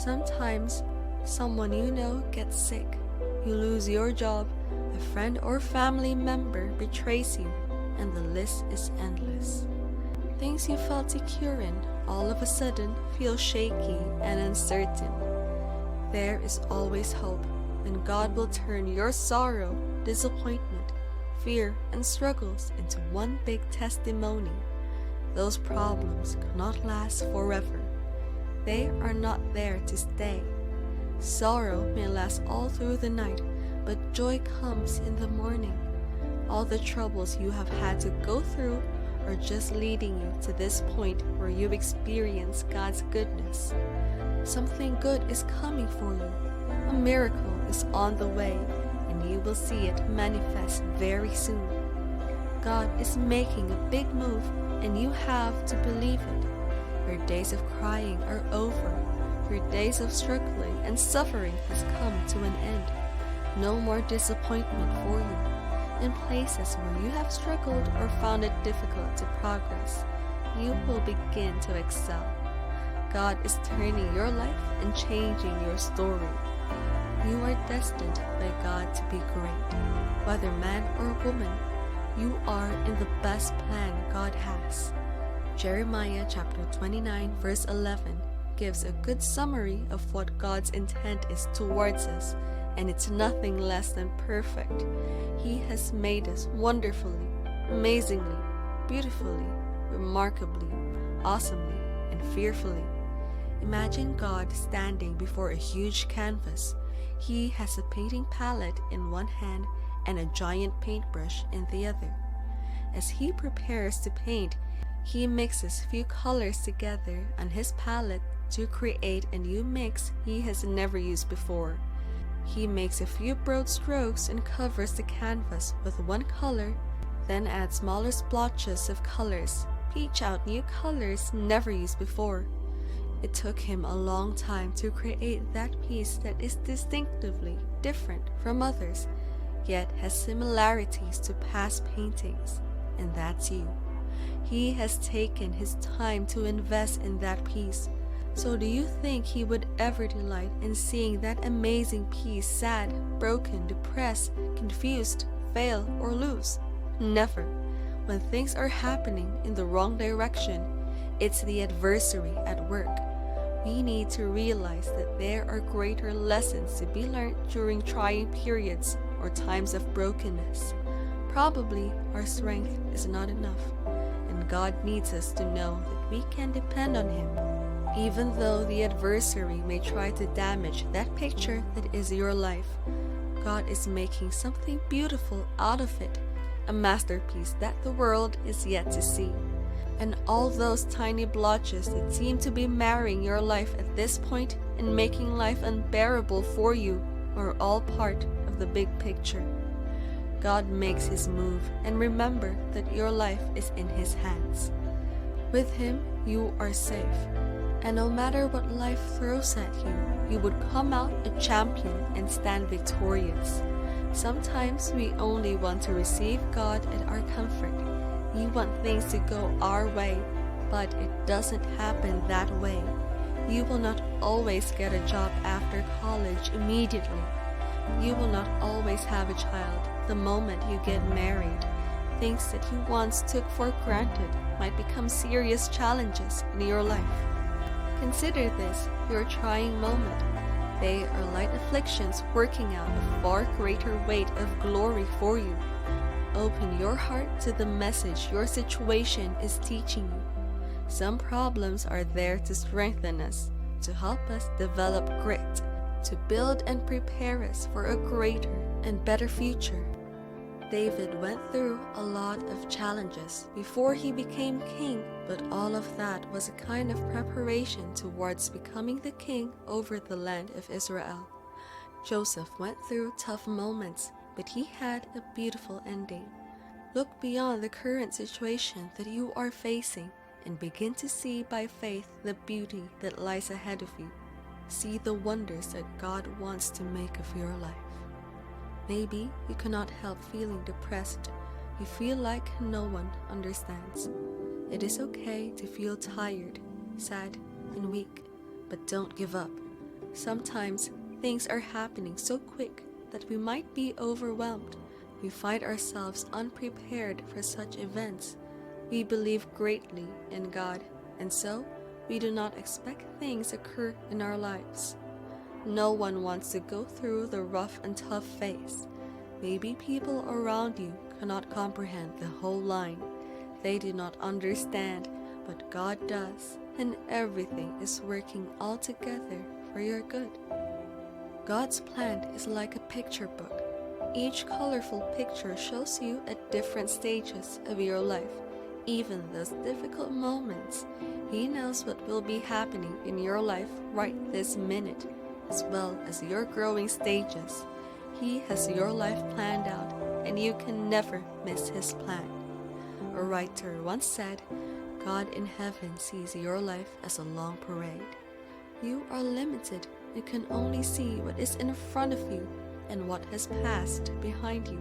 Sometimes, someone you know gets sick, you lose your job, a friend or family member betrays you, and the list is endless. Things you felt secure in all of a sudden feel shaky and uncertain. There is always hope, and God will turn your sorrow, disappointment, fear, and struggles into one big testimony. Those problems cannot last forever. They are not there to stay. Sorrow may last all through the night, but joy comes in the morning. All the troubles you have had to go through are just leading you to this point where you experience God's goodness. Something good is coming for you. A miracle is on the way, and you will see it manifest very soon. God is making a big move, and you have to believe it. Your days of crying are over. Your days of struggling and suffering has come to an end. No more disappointment for you. In places where you have struggled or found it difficult to progress, you will begin to excel. God is turning your life and changing your story. You are destined by God to be great. Whether man or woman, you are in the best plan God has. Jeremiah chapter 29 verse 11 gives a good summary of what God's intent is towards us, and it's nothing less than perfect. He has made us wonderfully, amazingly, beautifully, remarkably, awesomely, and fearfully. Imagine God standing before a huge canvas. He has a painting palette in one hand and a giant paintbrush in the other. As he prepares to paint, he mixes few colors together on his palette to create a new mix he has never used before. He makes a few broad strokes and covers the canvas with one color, then adds smaller splotches of colors, peach out new colors never used before. It took him a long time to create that piece that is distinctively different from others, yet has similarities to past paintings, and that's you. He has taken his time to invest in that piece. So do you think he would ever delight in seeing that amazing piece sad, broken, depressed, confused, fail, or lose? Never. When things are happening in the wrong direction, it's the adversary at work. We need to realize that there are greater lessons to be learned during trying periods or times of brokenness. Probably our strength is not enough, and God needs us to know that we can depend on Him. Even though the adversary may try to damage that picture that is your life, God is making something beautiful out of it, a masterpiece that the world is yet to see. And all those tiny blotches that seem to be marring your life at this point and making life unbearable for you are all part of the big picture. God makes His move, and remember that your life is in His hands. With Him, you are safe. And no matter what life throws at you, you would come out a champion and stand victorious. Sometimes we only want to receive God at our comfort. We want things to go our way, but it doesn't happen that way. You will not always get a job after college immediately. You will not always have a child the moment you get married. Things that you once took for granted might become serious challenges in your life. Consider this your trying moment. They are light afflictions working out a far greater weight of glory for you. Open your heart to the message your situation is teaching you. Some problems are there to strengthen us, to help us develop grit, to build and prepare us for a greater and better future. David went through a lot of challenges before he became king, but all of that was a kind of preparation towards becoming the king over the land of Israel. Joseph went through tough moments, but he had a beautiful ending. Look beyond the current situation that you are facing and begin to see by faith the beauty that lies ahead of you. See the wonders that God wants to make of your life. Maybe you cannot help feeling depressed. You feel like no one understands. It is okay to feel tired, sad, and weak, but don't give up. Sometimes things are happening so quick that we might be overwhelmed. We find ourselves unprepared for such events. We believe greatly in God, and so we do not expect things occur in our lives. No one wants to go through the rough and tough phase. Maybe people around you cannot comprehend the whole line. They do not understand, but God does, and everything is working all together for your good. God's plan is like a picture book. Each colorful picture shows you at different stages of your life, even those difficult moments. He knows what will be happening in your life right this minute, as well as your growing stages. He has your life planned out, and you can never miss His plan. A writer once said, God in heaven sees your life as a long parade. You are limited and can only see what is in front of you and what has passed behind you.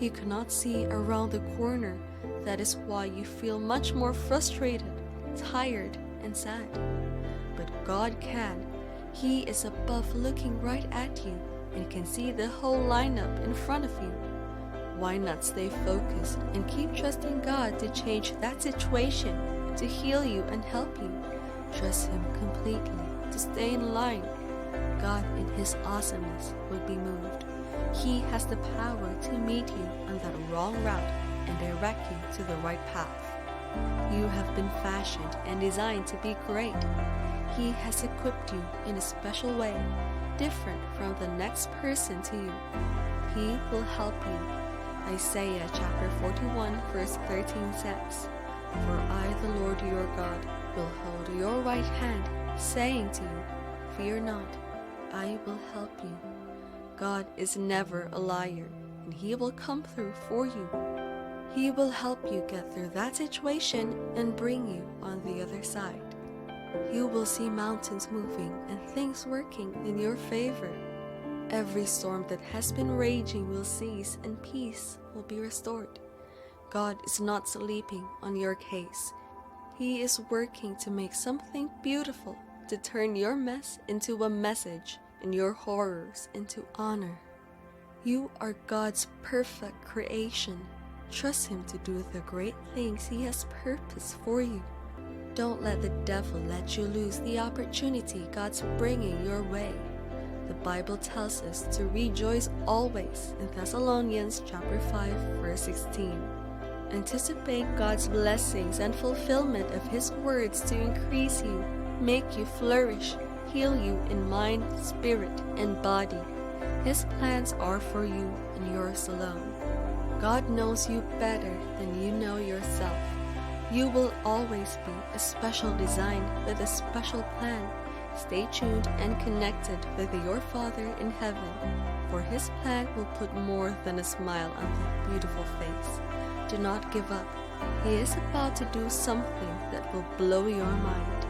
You cannot see around the corner. That is why you feel much more frustrated, tired, and sad. But God can. He is above, looking right at you, and can see the whole lineup in front of you. Why not stay focused and keep trusting God to change that situation, to heal you and help you? Trust Him completely, to stay in line. God in His awesomeness would be moved. He has the power to meet you on that wrong route and direct you to the right path. You have been fashioned and designed to be great. He has equipped you in a special way, different from the next person to you. He will help you. Isaiah chapter 41 verse 13 says, For I, the Lord your God, will hold your right hand, saying to you, Fear not, I will help you. God is never a liar, and He will come through for you. He will help you get through that situation and bring you on the other side. You will see mountains moving and things working in your favor. Every storm that has been raging will cease and peace will be restored. God is not sleeping on your case. He is working to make something beautiful, to turn your mess into a message and your horrors into honor. You are God's perfect creation. Trust Him to do the great things He has purposed for you. Don't let the devil let you lose the opportunity God's bringing your way. The Bible tells us to rejoice always in Thessalonians chapter 5 verse 16. Anticipate God's blessings and fulfillment of His words to increase you, make you flourish, heal you in mind, spirit, and body. His plans are for you and yours alone. God knows you better than you know yourself. You will always be a special design with a special plan. Stay tuned and connected with your Father in heaven, for His plan will put more than a smile on that beautiful face. Do not give up. He is about to do something that will blow your mind.